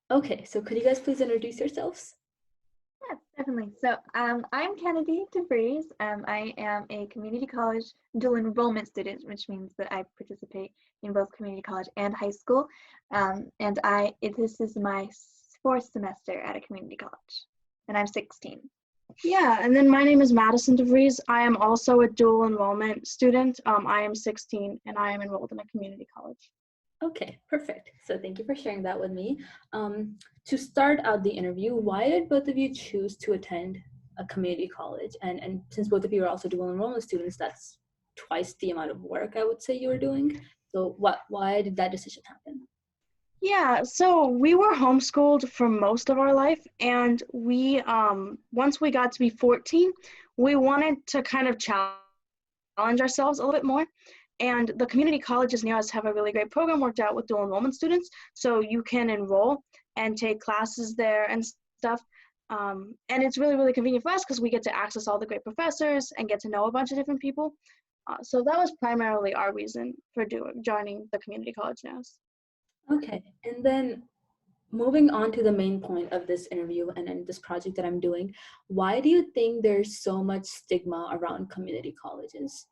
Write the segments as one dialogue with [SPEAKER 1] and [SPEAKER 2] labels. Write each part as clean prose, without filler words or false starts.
[SPEAKER 1] Okay, so could you guys please introduce yourselves?
[SPEAKER 2] Yes, definitely. So I'm Kennedy Devries. I am a community college dual enrollment student, which means that I participate in both community college and high school. This is my fourth semester at a community college, and I'm 16.
[SPEAKER 3] Yeah, and then my name is Madison Devries. I am also a dual enrollment student. I am 16 and I am enrolled in a community college.
[SPEAKER 1] Okay, perfect. So thank you for sharing that with me. To start out the interview, why did both of you choose to attend a community college? And since both of you are also dual enrollment students, that's twice the amount of work I would say you were doing. So why did that decision happen?
[SPEAKER 3] Yeah, so we were homeschooled for most of our life, and once we got to be 14, we wanted to kind of challenge ourselves a little bit more. And the community colleges near us have a really great program worked out with dual enrollment students. So you can enroll and take classes there and stuff. And it's really, really convenient for us because we get to access all the great professors and get to know a bunch of different people. So that was primarily our reason for joining the community college near us.
[SPEAKER 1] Okay, and then moving on to the main point of this interview and this project that I'm doing, why do you think there's so much stigma around community colleges?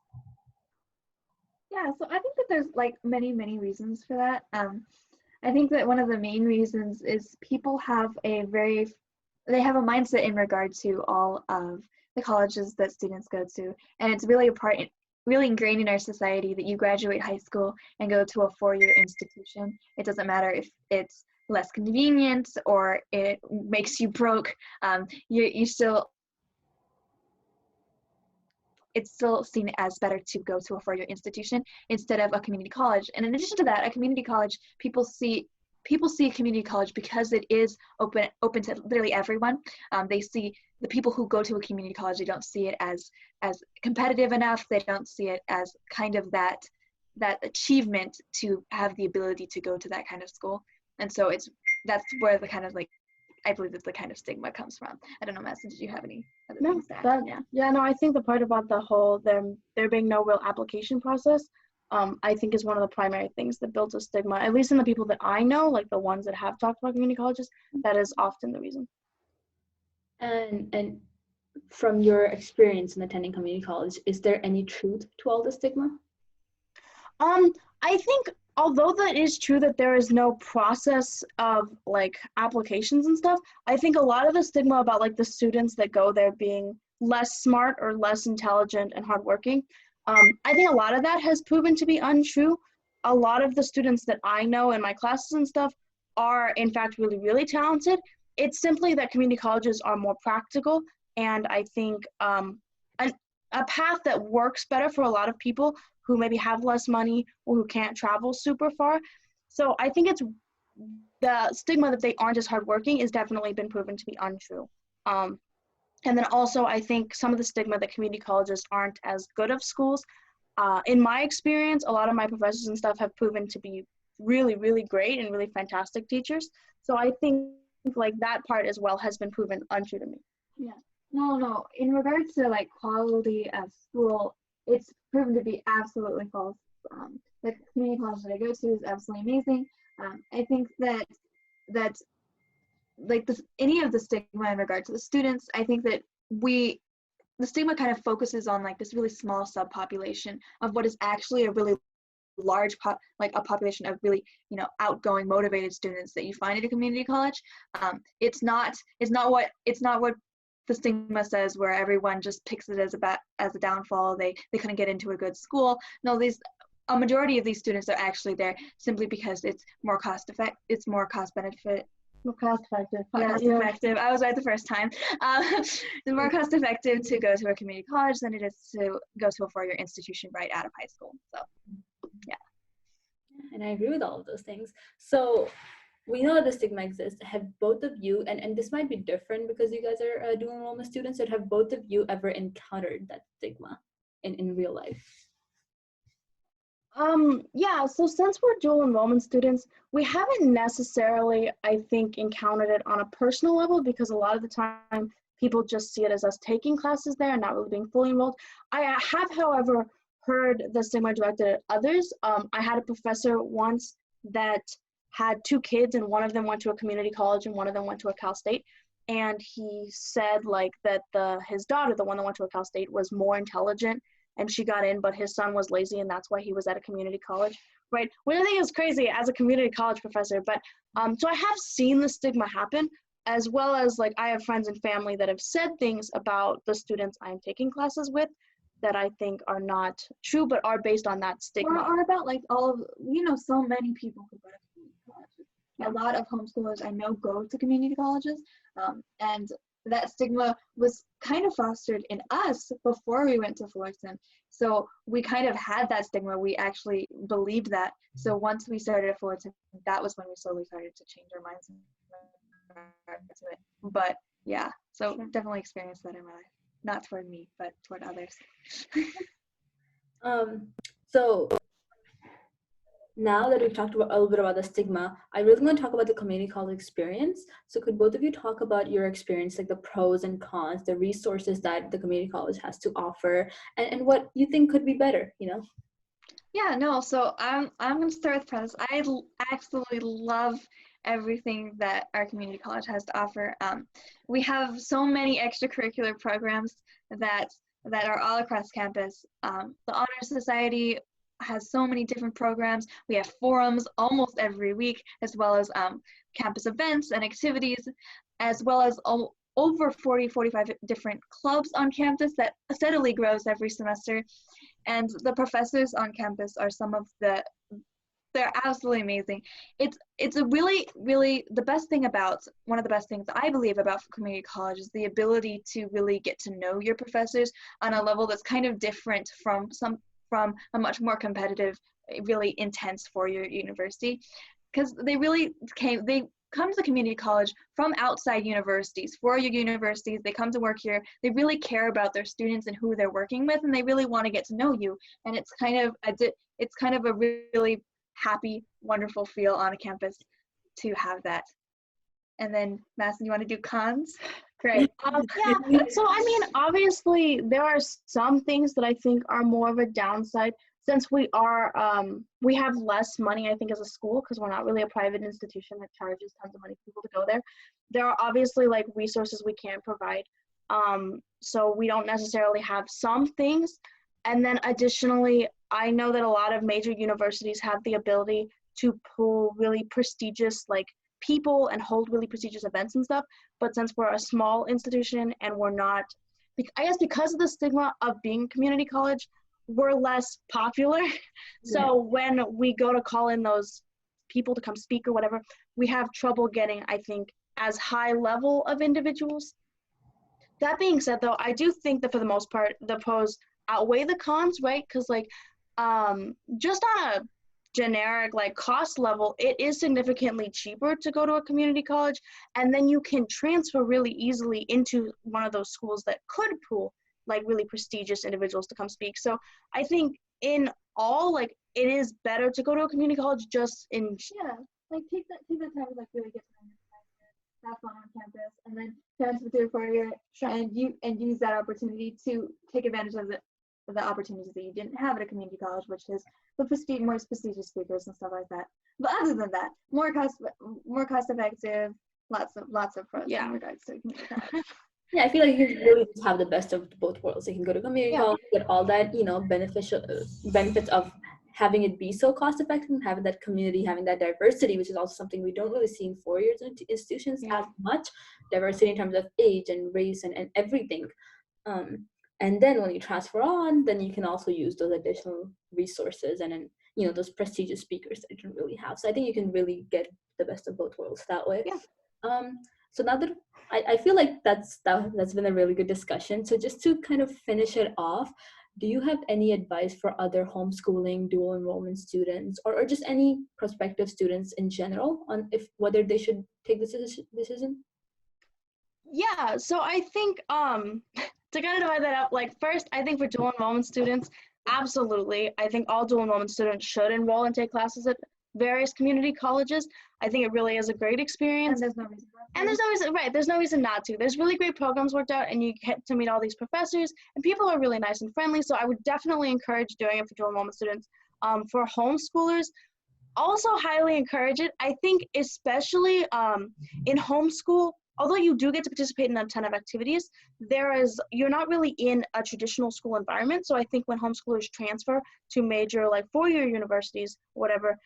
[SPEAKER 2] Yeah, so I think that there's like many reasons for that. I think that one of the main reasons is people have they have a mindset in regard to all of the colleges that students go to, and it's really ingrained in our society that you graduate high school and go to a four-year institution. It doesn't matter if it's less convenient or it makes you broke. You still It's still seen as better to go to a four-year institution instead of a community college. And in addition to that, a community college, people see a community college because it is open to literally everyone. They see the people who go to a community college, they don't see it as competitive enough. They don't see it as kind of that achievement to have the ability to go to that kind of school. And so that's where the kind of like, I believe that the kind of stigma comes from. I don't know, Madison, did you have any other
[SPEAKER 3] No,
[SPEAKER 2] things to add?
[SPEAKER 3] yeah, no, I think the part about the whole there being no real application process, I think is one of the primary things that builds a stigma, at least in the people that I know, like the ones that have talked about community colleges, that is often the reason.
[SPEAKER 1] And from your experience in attending community college, is there any truth to all the stigma?
[SPEAKER 3] I think although that is true that there is no process of like applications and stuff, I think a lot of the stigma about like the students that go there being less smart or less intelligent and hardworking, I think a lot of that has proven to be untrue. A lot of the students that I know in my classes and stuff are in fact really, really talented. It's simply that community colleges are more practical, and I think a path that works better for a lot of people who maybe have less money or who can't travel super far. So I think it's the stigma that they aren't as hardworking is definitely been proven to be untrue. And then also I think some of the stigma that community colleges aren't as good of schools. In my experience, a lot of my professors and stuff have proven to be really, really great and really fantastic teachers. So I think like that part as well has been proven untrue to me.
[SPEAKER 2] Yeah. No. In regards to like quality of school, it's proven to be absolutely false. The community college that I go to is absolutely amazing. I think that like any of the stigma in regard to the students, I think that the stigma kind of focuses on like this really small subpopulation of what is actually a really large like a population of really outgoing motivated students that you find at a community college. It's not what the stigma says, where everyone just picks it as a downfall. They couldn't get into a good school. No, a majority of these students are actually there simply because it's more cost effective. It's more cost benefit.
[SPEAKER 3] More cost effective.
[SPEAKER 2] Cost effective. I was right the first time. It's more cost effective to go to a community college than it is to go to a four-year institution right out of high school. So, yeah.
[SPEAKER 1] And I agree with all of those things. So we know that the stigma exists. Have both of you, and this might be different because you guys are dual enrollment students, but have both of you ever encountered that stigma in real life?
[SPEAKER 3] Yeah, so since we're dual enrollment students, we haven't necessarily, I think, encountered it on a personal level because a lot of the time people just see it as us taking classes there and not really being fully enrolled. I have, however, heard the stigma directed at others. I had a professor once that had 2 kids, and one of them went to a community college and one of them went to a Cal State. And he said like that his daughter, the one that went to a Cal State, was more intelligent and she got in, but his son was lazy and that's why he was at a community college, right? Which I think is crazy as a community college professor. But so I have seen the stigma happen, as well as like I have friends and family that have said things about the students I'm taking classes with that I think are not true, but are based on that stigma.
[SPEAKER 2] Or about like all of, so many people who go to community colleges. A lot of homeschoolers I know go to community colleges, and that stigma was kind of fostered in us before we went to Fullerton. So we kind of had that stigma. We actually believed that. So once we started at Fullerton, that was when we slowly started to change our minds and to it. But yeah, so definitely experienced that in my life. Not toward me, but toward others.
[SPEAKER 1] So now that we've talked about a little bit about the stigma, I really want to talk about the community college experience. So could both of you talk about your experience, like the pros and cons, the resources that the community college has to offer, and what you think could be better,
[SPEAKER 2] Yeah, no, so I'm going to start with pros. I absolutely love everything that our community college has to offer. We have so many extracurricular programs that are all across campus. The Honor Society has so many different programs. We have forums almost every week, as well as campus events and activities, as well as over 45 different clubs on campus that steadily grows every semester. And the professors on campus are they're absolutely amazing. It's a really, really, one of the best things I believe about community college is the ability to really get to know your professors on a level that's kind of different from a much more competitive, really intense four-year university, because they come to community college from outside universities, four-year universities. They come to work here. They really care about their students and who they're working with, and they really want to get to know you. And it's kind of a really happy, wonderful feel on a campus to have that. And then Madison, you want to do cons? Great.
[SPEAKER 3] Yeah, so I mean, obviously there are some things that I think are more of a downside, since we have less money, I think, as a school, because we're not really a private institution that charges tons of money for people to go there. There are obviously like resources we can't provide. So we don't necessarily have some things. And then additionally, I know that a lot of major universities have the ability to pull really prestigious like people and hold really prestigious events and stuff. But since we're a small institution and we're not, I guess because of the stigma of being community college, we're less popular. So when we go to call in those people to come speak or whatever, we have trouble getting, I think, as high level of individuals. That being said, though, I do think that for the most part, the pros outweigh the cons, right? Because like just on a generic like cost level, it is significantly cheaper to go to a community college, and then you can transfer really easily into one of those schools that could pull like really prestigious individuals to come speak. So I think in all, like, it is better to go to a community college just in
[SPEAKER 2] like take that time to like really get to know your professor, have fun on campus, and then transfer to a four-year and use that opportunity to take advantage of the opportunities that you didn't have at a community college, which is the more prestigious speakers and stuff like that. But other than that, more cost effective, lots of pros in regards to community college.
[SPEAKER 1] Yeah, I feel like you can really just have the best of both worlds. You can go to community college, get all that, benefits of having it be so cost effective, and having that community, having that diversity, which is also something we don't really see in four-year institutions as much. Diversity in terms of age and race and everything. And then when you transfer on, then you can also use those additional resources and then, those prestigious speakers that you don't really have. So I think you can really get the best of both worlds that way.
[SPEAKER 2] Yeah.
[SPEAKER 1] So now that I feel like that's been a really good discussion. So just to kind of finish it off, do you have any advice for other homeschooling, dual enrollment students, or just any prospective students in general on whether they should take this decision?
[SPEAKER 3] Yeah, so I think to kind of divide that up, like first, I think for dual enrollment students, absolutely. I think all dual enrollment students should enroll and take classes at various community colleges. I think it really is a great experience.
[SPEAKER 2] And there's no reason not to.
[SPEAKER 3] And there's no reason not to. There's really great programs worked out, and you get to meet all these professors, and people are really nice and friendly. So I would definitely encourage doing it for dual enrollment students. For homeschoolers, also highly encourage it. I think especially in homeschool, although you do get to participate in a ton of activities, you're not really in a traditional school environment. So I think when homeschoolers transfer to major like four-year universities, whatever,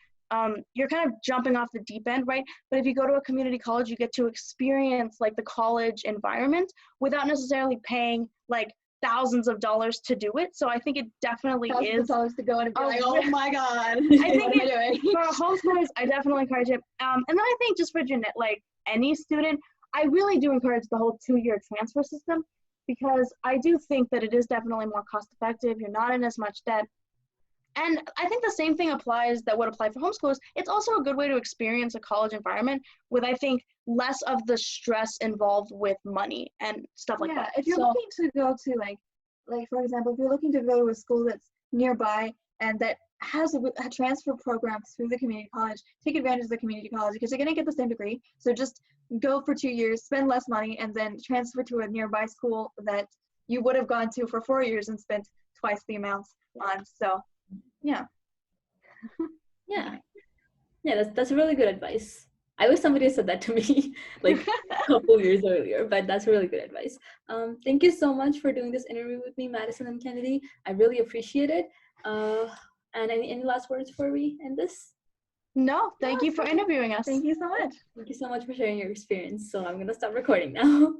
[SPEAKER 3] you're kind of jumping off the deep end, right? But if you go to a community college, you get to experience like the college environment without necessarily paying like thousands of dollars to do it. So I think it definitely
[SPEAKER 2] Thousands of
[SPEAKER 3] is.
[SPEAKER 2] dollars to go and be like,
[SPEAKER 3] yeah.
[SPEAKER 2] oh my God.
[SPEAKER 3] I think
[SPEAKER 2] what am I doing?
[SPEAKER 3] for homeschoolers, I definitely encourage it. And then I think just for like any student, I really do encourage the whole 2-year transfer system, because I do think that it is definitely more cost effective. You're not in as much debt. And I think the same thing applies that would apply for homeschoolers. It's also a good way to experience a college environment with, I think, less of the stress involved with money and stuff like that.
[SPEAKER 2] If you're looking to go to like for example, if you're looking to go to a school that's nearby and that has a transfer program through the community college, take advantage of the community college because you're going to get the same degree. So just go for 2 years, spend less money, and then transfer to a nearby school that you would have gone to for 4 years and spent twice the amount on. So, yeah.
[SPEAKER 1] Yeah, that's really good advice. I wish somebody had said that to me like a couple years earlier, but that's really good advice. Thank you so much for doing this interview with me, Madison and Kennedy. I really appreciate it. And any last words before we end this?
[SPEAKER 3] No, thank you for interviewing us.
[SPEAKER 2] Thank you so much.
[SPEAKER 1] Thank you so much for sharing your experience. So I'm going to stop recording now.